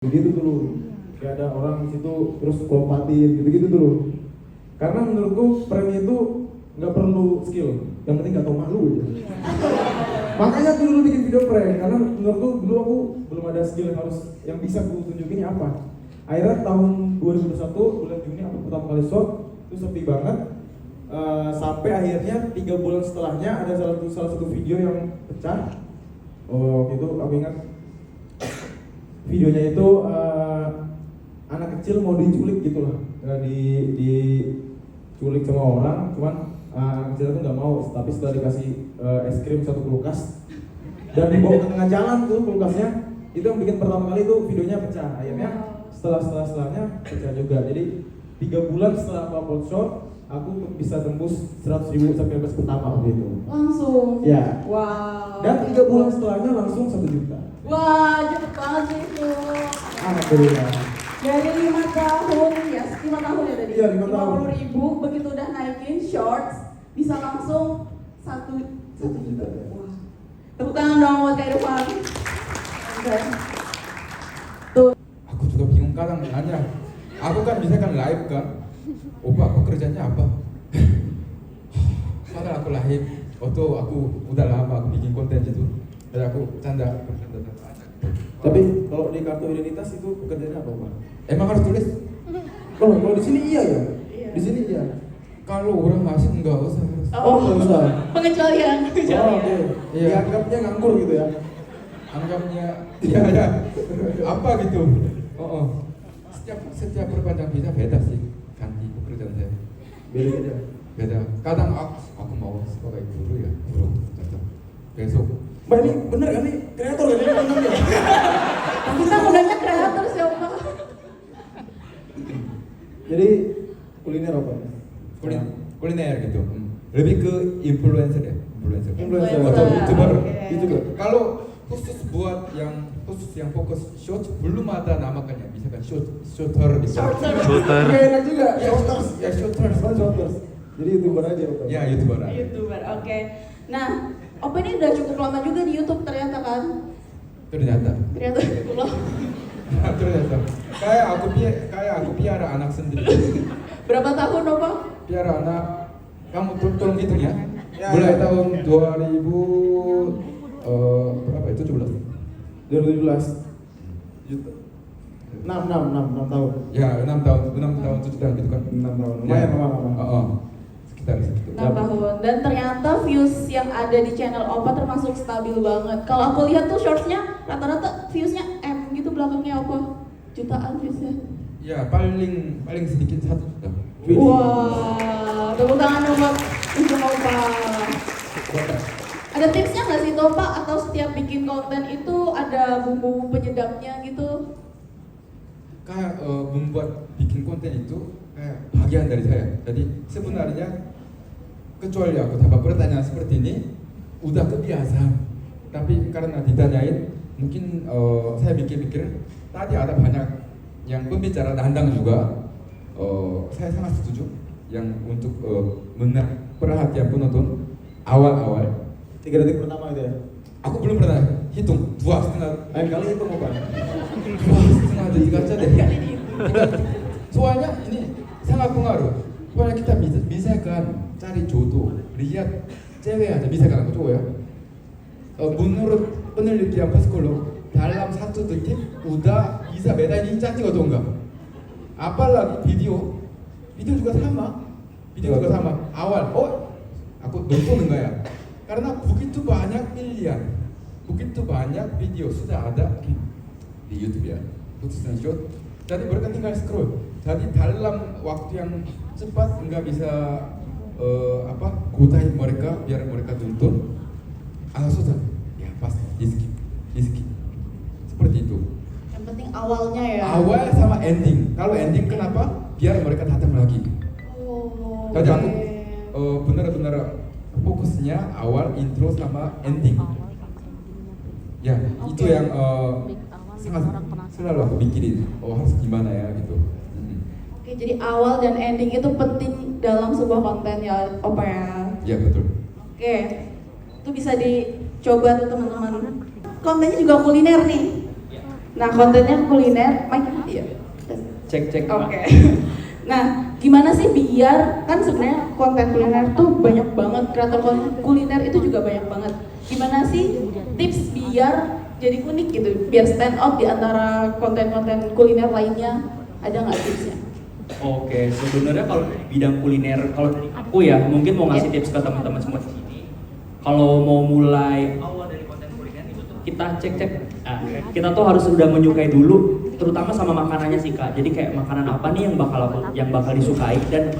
Gitu dulu, kayak ada orang di situ terus lompatin gitu-gitu dulu. Karena menurutku prank itu nggak perlu skill, yang penting nggak tahu malu aja. Makanya aku dulu bikin video prank, karena menurutku dulu aku belum ada skill yang bisa aku tunjukin apa. Akhirnya tahun 2021 bulan Juni aku pertama kali shot, itu sepi banget. Sampai akhirnya 3 bulan setelahnya ada salah satu video yang pecah. Oh gitu, aku ingat videonya itu anak kecil mau diculik gitu lah, diculik sama orang, cuman anak kecil itu nggak mau, tapi setelah dikasih es krim satu kulkas dan dibawa ke tengah jalan tuh kulkasnya, itu yang bikin pertama kali itu videonya pecah. Akhirnya setelahnya pecah juga. Jadi 3 bulan setelah aku upload short, aku bisa tembus 100.000 subscribers pertama waktu itu. Langsung? Ya. Wow. Dan 3 bulan setelahnya langsung 1 juta. Wah, cepet banget sih itu. Alhamdulillah. Dari 5 tahun, ya 5 tahun ya tadi? Iya, 5 tahun. 50.000, begitu udah naikin shorts, bisa langsung 1 juta. Wah. Tepuk tangan dong buat Kak Irfan. Okay. Tuh. Aku juga bingung kadang nanya. Aku kan bisa kan live kan. Opa, aku kerjanya apa? Padahal aku live. Waktu aku udah lama aku bikin konten itu. Dan aku canda. Tapi kalau di kartu identitas itu pekerjaannya apa, Pak? Emang harus tulis? Kalau di sini iya ya? Iya. Di sini iya. Kalau orang masuk enggak usah. Nggak usah. Pengecualian. Oh, oke. Iya. Dianggapnya nganggur gitu ya. Anggapnya ya. Apa gitu. Oh. Setiap perpanjang visa beda sih. Ganti pekerjaan saya. Beda. Kadang aku mau sebagai guru ya. Guru. Cocok. Besok. Mbak ini bener kan nih? Kreator kan ini bener ya? Kita mudahnya kreator siapa? Jadi kuliner apa? Kuliner gitu. Lebih ke influencer ya. Influencer. Atau YouTuber. Oke. YouTuber. Kalau khusus buat yang fokus short belum ada namakannya. Misalkan shorter gitu. Shorter. Nggak enak juga. Ya, Shouters. ya shorter. Shouters. Jadi YouTuber aja, Pak. Ya YouTuber. YouTuber, oke. Nah, Opa ini udah cukup lama juga di YouTube ternyata kan? Ternyata. Ternyata cukup lama. Ternyata. Kayak aku piara anak sendiri. Berapa tahun Opa? Piara anak. Kamu tolong hitung ya. Ya, Mulai ya. tahun 2000 berapa itu 17? 2017. 6 tahun. Ya 6 tahun 7 tahun gitu kan. 6 tahun. Ya. Lumayan lama. Sekitar segitu. 6 tahun. Dan ternyata views yang ada di channel Opa termasuk stabil banget. Kalau aku lihat tuh shortsnya rata-rata viewsnya M gitu belakangnya Opa. Jutaan viewsnya. Ya paling sedikit 1 juta. Wah, tepuk tangan dong buat untuk Opa. Ada tipsnya nggak sih Opa? Atau setiap bikin konten itu ada bumbu penyedapnya gitu? Kayak membuat bikin konten itu kayak bagian dari saya. Jadi sebenarnya kecuali aku dapat pertanyaan seperti ini udah kebiasaan. Tapi karena ditanyain mungkin saya pikir-pikir tadi ada banyak yang pembicara dandang juga. Saya sangat setuju yang untuk menarik perhatian penonton awal-awal. 3 detik pertama itu ya. Aku belum pernah hitung 2,5. Lain kali itu mau, Pak. 2,5 detik aja deh. Soalnya ini sangat pengaruh. Soalnya kita bisa kan cari jodoh, lihat cewek aja bisa kan aku cowok ya. Menurut penelitian psikolog dalam 1 detik udah bisa bedain ini cantik atau enggak. Apalagi video juga sama. Awal, aku nonton enggak ya? Karena begitu banyak pilihan, begitu banyak video sudah ada di YouTube ya, khususnya short. Jadi mereka tinggal scroll. Jadi dalam waktu yang cepat nggak bisa godain mereka biar mereka tonton. Sudah, ya pas di skip. Seperti itu. Yang penting awalnya ya. Awal sama ending. Kalau ending kenapa? Biar mereka datang lagi. Oh. Jadi aku benar-benar fokusnya awal, intro sama ending. Ya, itu yang sangat selalu aku pikirin. Harus gimana ya gitu. Oke, jadi awal dan ending itu penting dalam sebuah konten ya, Opa ya. Ya betul. Oke, itu bisa dicoba tuh teman-teman. Kontennya juga kuliner nih. Nah, kontennya kuliner, Mike, iya. Cek. Oke. Nah, gimana sih biar kan sebenarnya konten kuliner tuh banyak banget, kreator konten kuliner itu juga banyak banget. Gimana sih tips biar jadi unik gitu, biar stand out di antara konten-konten kuliner lainnya? Ada nggak tipsnya? Oke, sebenarnya kalau bidang kuliner, kalau dari aku ya mungkin mau ngasih tips ke teman-teman semua di sini. Kalau mau mulai awal dari konten kuliner itu tuh kita cek. Nah, kita tuh harus udah menyukai dulu, terutama sama makanannya sih Kak. Jadi kayak makanan apa nih yang bakal disukai dan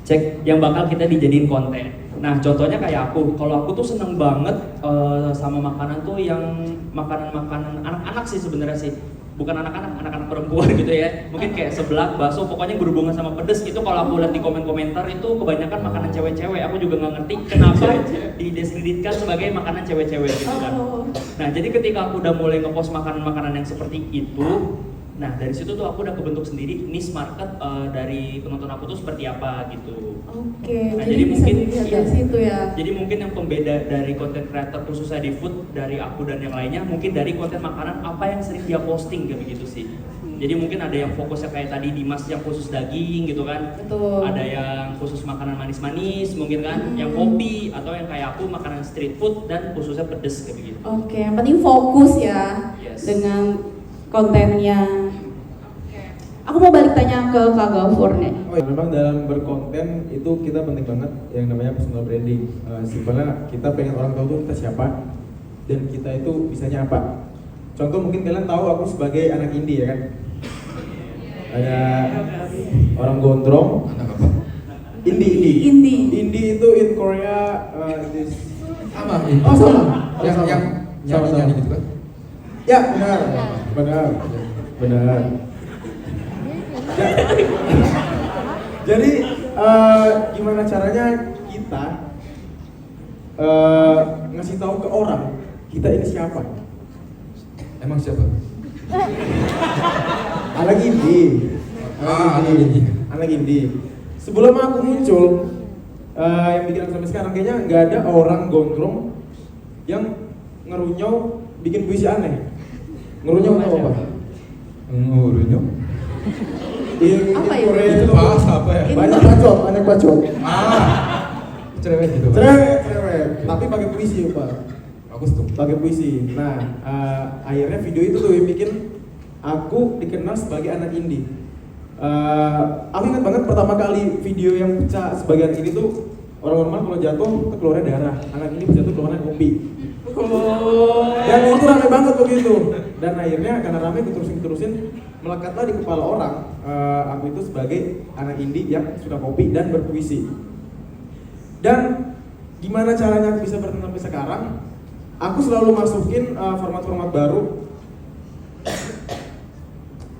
cek yang bakal kita dijadiin konten. Nah, contohnya kayak aku, kalau aku tuh seneng banget sama makanan tuh yang makanan-makanan anak-anak sih sebenarnya sih. Bukan anak-anak perempuan gitu ya. Mungkin kayak seblak, bakso, pokoknya berhubungan sama pedes itu kalau aku lihat di komentar itu kebanyakan makanan cewek-cewek. Aku juga nggak ngerti kenapa didiskreditkan sebagai makanan cewek-cewek gitu kan. Nah, jadi ketika aku udah mulai ngepost makanan-makanan yang seperti itu, nah dari situ tuh aku udah kebentuk sendiri niche market dari penonton aku tuh seperti apa gitu. Oke, Nah, jadi jadi bisa mungkin dilihat iya. dari situ ya. Jadi mungkin yang pembeda dari konten creator khususnya di food dari aku dan yang lainnya mungkin dari konten makanan apa yang sering dia posting kayak begitu sih. Jadi mungkin ada yang fokusnya kayak tadi Dimas yang khusus daging gitu kan. Betul. Ada yang khusus makanan manis-manis mungkin kan, yang kopi atau yang kayak aku makanan street food dan khususnya pedes kayak begitu. Oke, yang penting fokus ya Yes. dengan kontennya. Aku mau balik tanya ke Kak Gafur nih. Oh ya, memang dalam berkonten itu kita penting banget yang namanya personal branding. Simpelnya kita pengen orang tahu tuh kita siapa dan kita itu bisanya apa. Contoh mungkin kalian tahu aku sebagai anak indie ya kan. Ada orang gondrong. Anak apa? Indie. Indie itu in Korea this. Sama ini. Oh sama. Yang nyanyi gitu kan? Ya benar. Ya. Jadi gimana caranya kita ngasih tahu ke orang kita ini siapa? Emang siapa? Anak indie. Anak indie. Sebelum aku muncul, yang bikin aku sampai sekarang kayaknya nggak ada orang gondrong yang ngerunyau bikin puisi aneh. Ngerunyau tahu apa? Ngurunyok? Apa ya? Itu bahasa apa ya? Banyak bacot. Cerewet gitu. Cerewet. Tapi pakai puisi Pak. Bagus tuh. Pakai puisi. Nah, akhirnya video itu tuh yang bikin aku dikenal sebagai anak indie. Aku ingat banget pertama kali video yang pecah sebagian ini tuh orang normal kalau jatuh tuh keluarnya darah. Anak ini pas jatuh keluarnya kopi. Dan itu rame banget begitu. Dan akhirnya karena rame terusin melekatlah di kepala orang. Aku itu sebagai anak indie yang suka kopi dan berpuisi. Dan gimana caranya aku bisa bertahan sampai sekarang? Aku selalu masukin format-format baru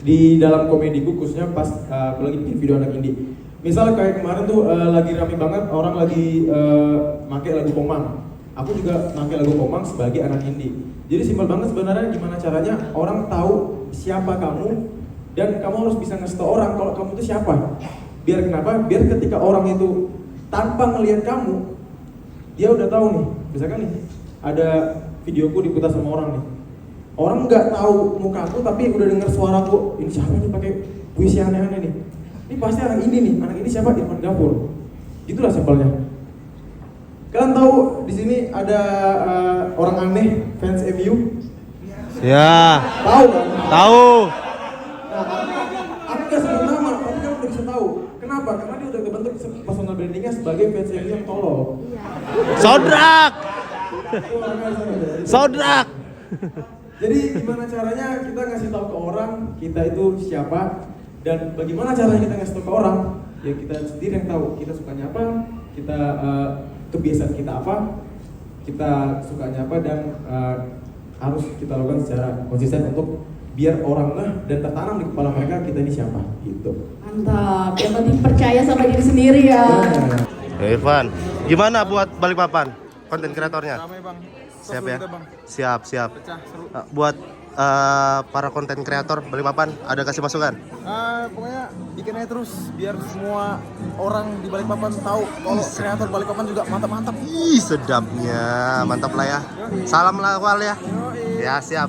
di dalam komediku, khususnya pas aku lagi bikin video anak indie. Misal kayak kemarin tuh lagi rame banget orang lagi make lagu Komang. Aku juga make lagu Komang sebagai anak indie. Jadi simpel banget sebenarnya gimana caranya orang tahu siapa kamu dan kamu harus bisa ngasih tau orang kalau kamu itu siapa. Biar kenapa? Biar ketika orang itu tanpa ngelihat kamu, dia udah tahu nih. Misalkan nih ada videoku diputar sama orang nih. Orang nggak tahu muka aku tapi udah dengar suaraku. Ini siapa nih pakai puisi aneh-aneh nih? Ini pasti anak ini nih. Anak ini siapa? Irfan Gafur. Itulah simpelnya. Kalian tahu di sini ada orang aneh fans MU? Ya. Tahu kan? Tahu. Nah, aku nggak sebut nama, tapi kamu udah bisa tahu. Kenapa? Karena dia udah kebentuk personal brandingnya sebagai fans MU yang tolol. Sodrak. Sodrak. Jadi gimana caranya kita ngasih tahu ke orang kita itu siapa dan bagaimana caranya kita ngasih tahu ke orang ya kita sendiri yang tahu kita sukanya apa, kita kebiasaan kita apa, kita sukanya apa dan harus kita lakukan secara konsisten untuk biar orang dan tertanam di kepala mereka kita ini siapa gitu. Mantap, yang penting percaya sama diri sendiri ya. Irfan, gimana buat Balikpapan konten kreatornya? Ramai bang. Siap ya? Kita, bang. Siap. Pecah seru. Buat para konten kreator Balikpapan ada kasih masukan? Pokoknya bikin aja terus biar semua orang di Balikpapan tahu kalau kreator Balikpapan juga mantap-mantap. Ih sedapnya, mantap lah ya. Salam lah Wal ya. Ya siap.